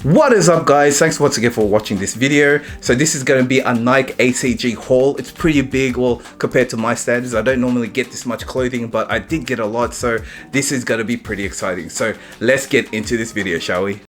What is up, guys? Thanks once again for watching this video. So this is going to be a Nike ACG haul. It's pretty big, well, compared to my standards. I don't normally get this much clothing, but I did get a lot, so this is going to be pretty exciting. So let's get into this video, shall we?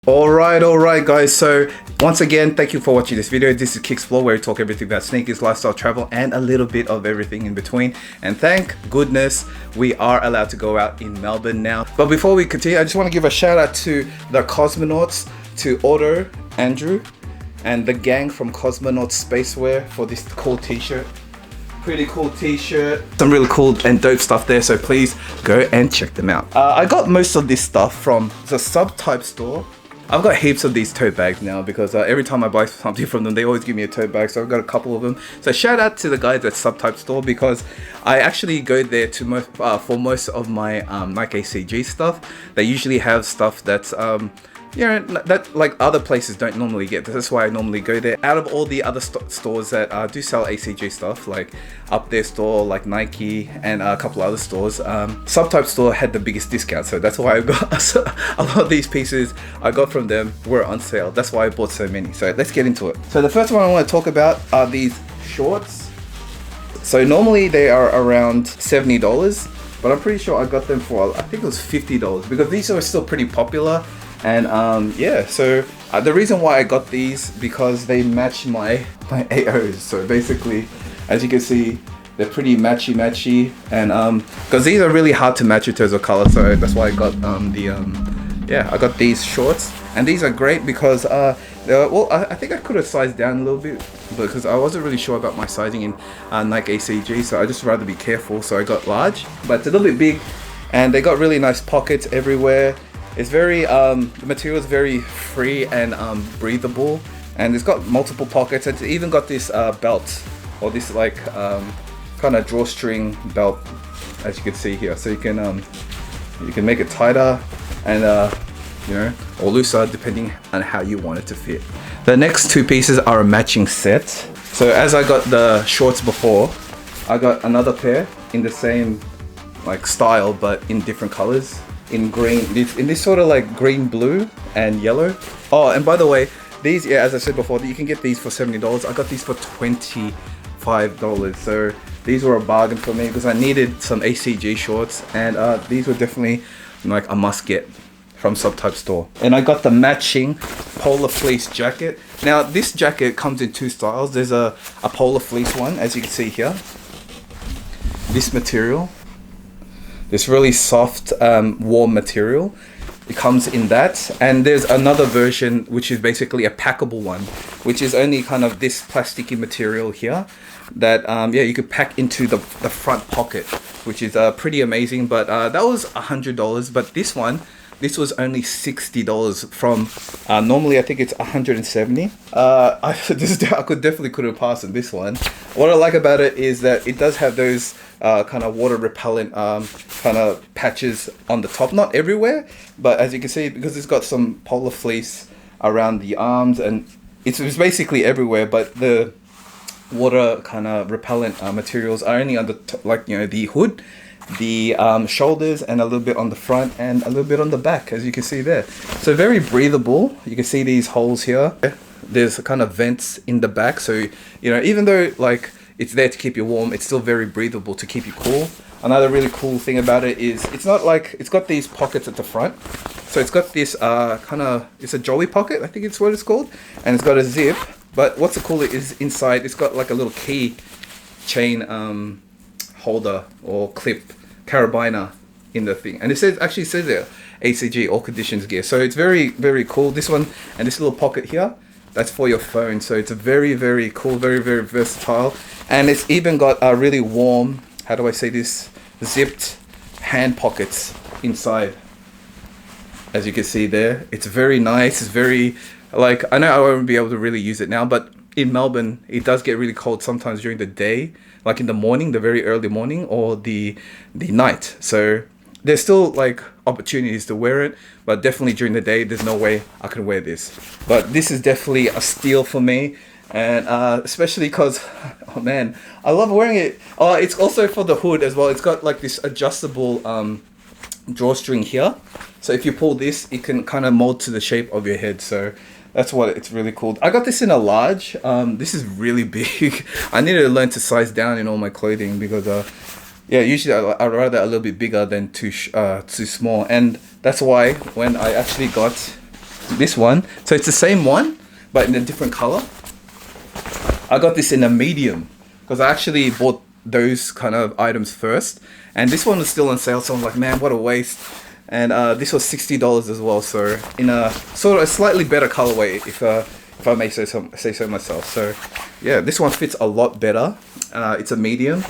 Alright guys, so once again, thank you for watching this video. This is KIXPLORE, where we talk everything about sneakers, lifestyle, travel, and a little bit of everything in between. And thank goodness we are allowed to go out in Melbourne now. But before we continue, I just want to give a shout out to the cosmonauts, to Otto, Andrew, and the gang from Cosmonaut Spacewear for this cool t-shirt. Pretty cool t-shirt, some really cool and dope stuff there, so please go and check them out. I got most of this stuff from the Subtype store. I've got heaps of these tote bags now because every time I buy something from them, they always give me a tote bag, so I've got a couple of them. So shout out to the guys at Subtype store, because I actually go there to for most of my Nike ACG stuff. They usually have stuff that's you know, that like other places don't normally get. That's why I normally go there. Out of all the other stores that do sell ACG stuff, like Up There store, like Nike, and a couple other stores, Subtype store had the biggest discount, so that's why I got a lot of these pieces I got from them were on sale. That's why I bought so many. So let's get into it. So the first one I want to talk about are these shorts. So normally they are around $70, but I'm pretty sure I got them for, I think it was $50, because these are still pretty popular. And yeah, so the reason why I got these, because they match my AOs. So basically, as you can see, they're pretty matchy, and because these are really hard to match in terms of color, so that's why I got yeah, I got these shorts. And these are great because well, I think I could have sized down a little bit, because I wasn't really sure about my sizing in Nike ACG, so I just rather be careful, so I got large. But it's a little bit big, and they got really nice pockets everywhere. It's very, the material is very free and breathable, and it's got multiple pockets. It's even got this belt, or this like kind of drawstring belt, as you can see here. So you can make it tighter and you know, or looser, depending on how you want it to fit. The next two pieces are a matching set. So as I got the shorts before, I got another pair in the same like style, but in different colors. In green, in this sort of like green, blue, and yellow. Oh, and by the way, these, yeah, as I said before, you can get these for $70. I got these for $25, so these were a bargain for me because I needed some ACG shorts, and these were definitely like a must get from Subtype store. And I got the matching polar fleece jacket. Now this jacket comes in two styles. There's a polar fleece one, as you can see here. This material, this really soft, warm material. It comes in that, and there's another version which is basically a packable one, which is only kind of this plasticky material here that yeah, you could pack into the front pocket, which is pretty amazing. But that was $100, but this was only $60 from normally I think it's $170. I could definitely pass on this one. What I like about it is that it does have those kind of water repellent kind of patches on the top, not everywhere, but as you can see, because it's got some polar fleece around the arms, and it's basically everywhere, but the water kind of repellent materials are only on the like, you know, the hood, the shoulders, and a little bit on the front, and a little bit on the back, as you can see there. So very breathable. You can see these holes here. There's kind of vents in the back, so you know, even though like it's there to keep you warm, it's still very breathable to keep you cool. Another really cool thing about it is it's not like, it's got these pockets at the front. So it's got this kind of, it's a jolly pocket, I think it's what it's called, and it's got a zip. But what's cool is inside, it's got like a little key chain holder or clip carabiner in the thing, and it says, actually says there, ACG, all conditions gear. So it's very, very cool. This one, and this little pocket here, that's for your phone. So it's a very, very cool, very, very versatile. And it's even got a really warm, how do I say this, zipped hand pockets inside, as you can see there. It's very nice. It's very, like, I know I won't be able to really use it now, but in Melbourne it does get really cold sometimes during the day, like in the morning, the very early morning, or the night. So there's still like opportunities to wear it, but definitely during the day there's no way I can wear this. But this is definitely a steal for me. And especially because, oh man, I love wearing it. Oh, it's also for the hood as well. It's got like this adjustable drawstring here. So if you pull this, it can kind of mold to the shape of your head. So that's what it's really cool. I got this in a large. This is really big. I need to learn to size down in all my clothing because yeah, usually I'd rather a little bit bigger than too small. And that's why when I actually got this one, so it's the same one but in a different color. I got this in a medium because I actually bought those kind of items first, and this one was still on sale, so I'm like, man, what a waste. And this was $60 as well, so in a sort of a slightly better colorway, if I may say so myself. So yeah, this one fits a lot better. It's a medium,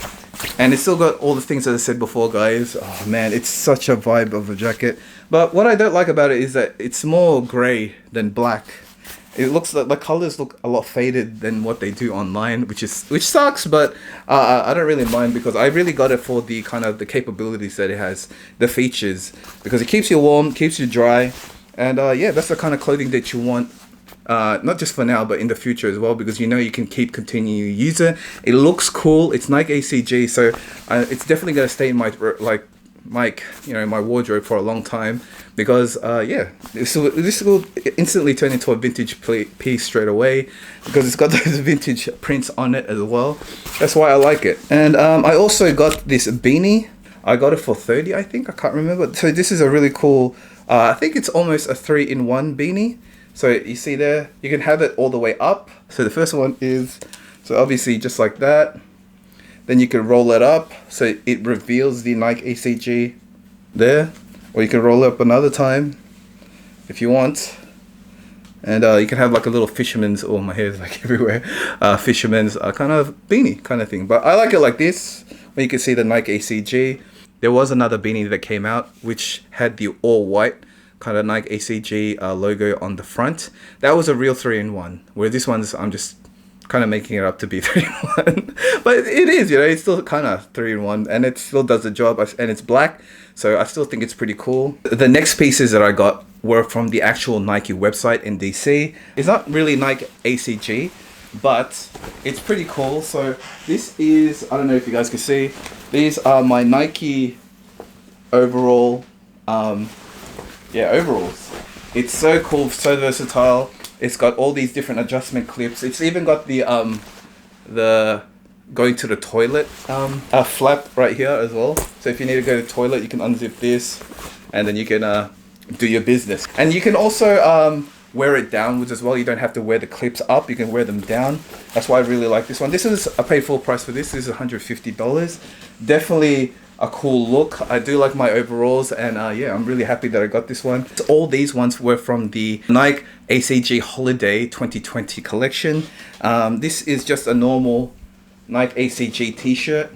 and it's still got all the things that I said before, guys. Oh man, it's such a vibe of a jacket. But what I don't like about it is that it's more gray than black. It looks like the colors look a lot faded than what they do online, which sucks, but I don't really mind because I really got it for the kind of the capabilities that it has, the features, because it keeps you warm, keeps you dry, and yeah, that's the kind of clothing that you want, not just for now, but in the future as well, because you know you can continue to use it. It looks cool. It's Nike ACG, so it's definitely gonna stay in my my wardrobe for a long time because yeah, this will instantly turn into a vintage piece straight away because it's got those vintage prints on it as well. That's why I like it. And I also got this beanie. I got it for 30, I think. I can't remember. So this is a really cool, I think it's almost a 3-in-1 beanie. So you see there, you can have it all the way up. So the first one is, so obviously just like that. Then you can roll it up so it reveals the Nike ACG there. Or you can roll it up another time if you want. And you can have like a little fisherman's, oh my hair is like everywhere, fisherman's kind of beanie kind of thing. But I like it like this, where you can see the Nike ACG. There was another beanie that came out which had the all white kind of Nike ACG logo on the front. That was a real 3-in-1, where this one's, I'm just kind of making it up to be 3-in-1. But it is, you know, it's still kind of 3-in-1, and it still does the job, and it's black, so I still think it's pretty cool. The next pieces that I got were from the actual Nike website in DC. It's not really Nike ACG, but it's pretty cool. So this is, I don't know if you guys can see, these are my Nike overall, yeah, overalls. It's so cool, so versatile. It's got all these different adjustment clips. It's even got the going to the toilet flap right here as well. So if you need to go to the toilet, you can unzip this, and then you can do your business. And you can also wear it downwards as well. You don't have to wear the clips up. You can wear them down. That's why I really like this one. This is, I paid full price for this. This is $150. Definitely a cool look. I do like my overalls, and yeah, I'm really happy that I got this one. So all these ones were from the Nike ACG Holiday 2020 collection. This is just a normal Nike ACG t-shirt,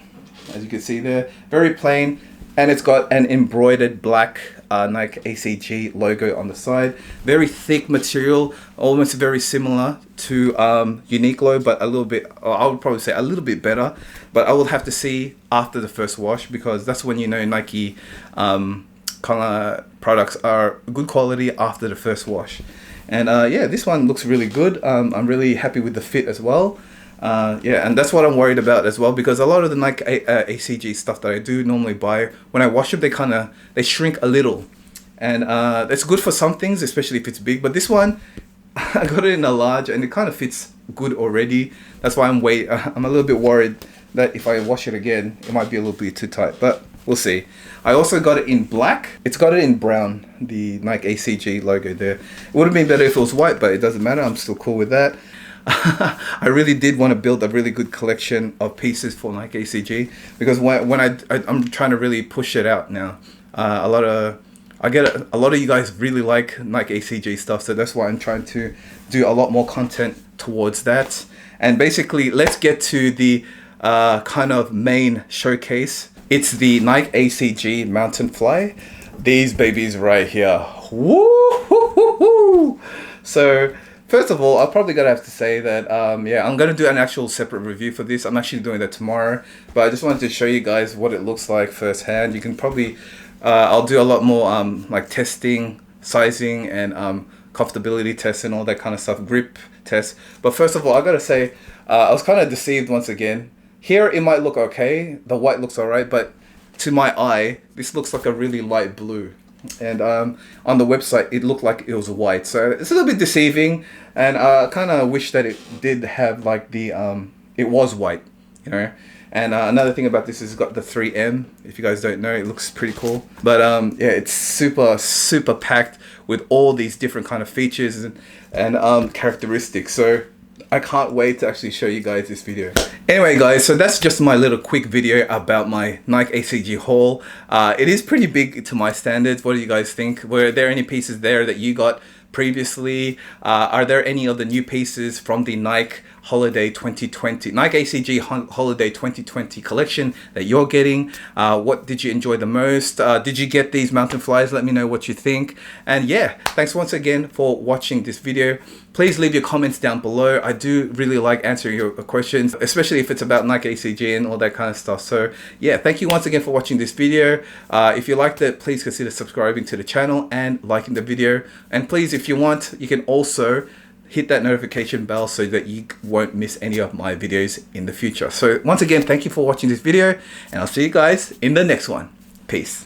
as you can see there, very plain, and it's got an embroidered black Nike ACG logo on the side. Very thick material, almost very similar to Uniqlo, but a little bit, I would probably say a little bit better, but I will have to see after the first wash, because that's when you know Nike kind of products are good quality after the first wash. And yeah, this one looks really good. I'm really happy with the fit as well. Yeah, and that's what I'm worried about as well, because a lot of the Nike ACG stuff that I do normally buy, when I wash them, they shrink a little, and it's good for some things, especially if it's big. But this one, I got it in a large, and it kind of fits good already. That's why I'm a little bit worried that if I wash it again, it might be a little bit too tight, but we'll see. I also got it in black. It's got it in brown, the Nike ACG logo there. It would have been better if it was white, but it doesn't matter. I'm still cool with that. I really did want to build a really good collection of pieces for Nike ACG, because when I'm trying to really push it out now. A lot of you guys really like Nike ACG stuff, so that's why I'm trying to do a lot more content towards that. And basically, let's get to the kind of main showcase. It's the Nike ACG Mountain Fly. These babies right here. Woo! So first of all, I'm probably gonna have to say that yeah, I'm gonna do an actual separate review for this. I'm actually doing that tomorrow, but I just wanted to show you guys what it looks like firsthand. You can probably I'll do a lot more like testing, sizing, and comfortability tests and all that kind of stuff, grip test. But first of all, I gotta say, I was kind of deceived once again. Here it might look okay, the white looks alright, but to my eye, this looks like a really light blue. And on the website, it looked like it was white, so it's a little bit deceiving. And I kind of wish that it did have like the it was white, you know. And another thing about this is it's got the 3M. If you guys don't know, it looks pretty cool. But yeah, it's super packed with all these different kind of features and characteristics. So I can't wait to actually show you guys this video. Anyway guys, so that's just my little quick video about my Nike ACG haul. It is pretty big to my standards. What do you guys think? Were there any pieces there that you got previously? Are there any other new pieces from the Nike Holiday 2020, Nike ACG Holiday 2020 collection that you're getting? What did you enjoy the most? Did you get these mountain flies? Let me know what you think. And yeah, thanks once again for watching this video. Please leave your comments down below. I do really like answering your questions, especially if it's about Nike ACG and all that kind of stuff. So yeah, thank you once again for watching this video. If you liked it, please consider subscribing to the channel and liking the video. And please, if you want, you can also hit that notification bell so that you won't miss any of my videos in the future. So once again, thank you for watching this video, and I'll see you guys in the next one. Peace.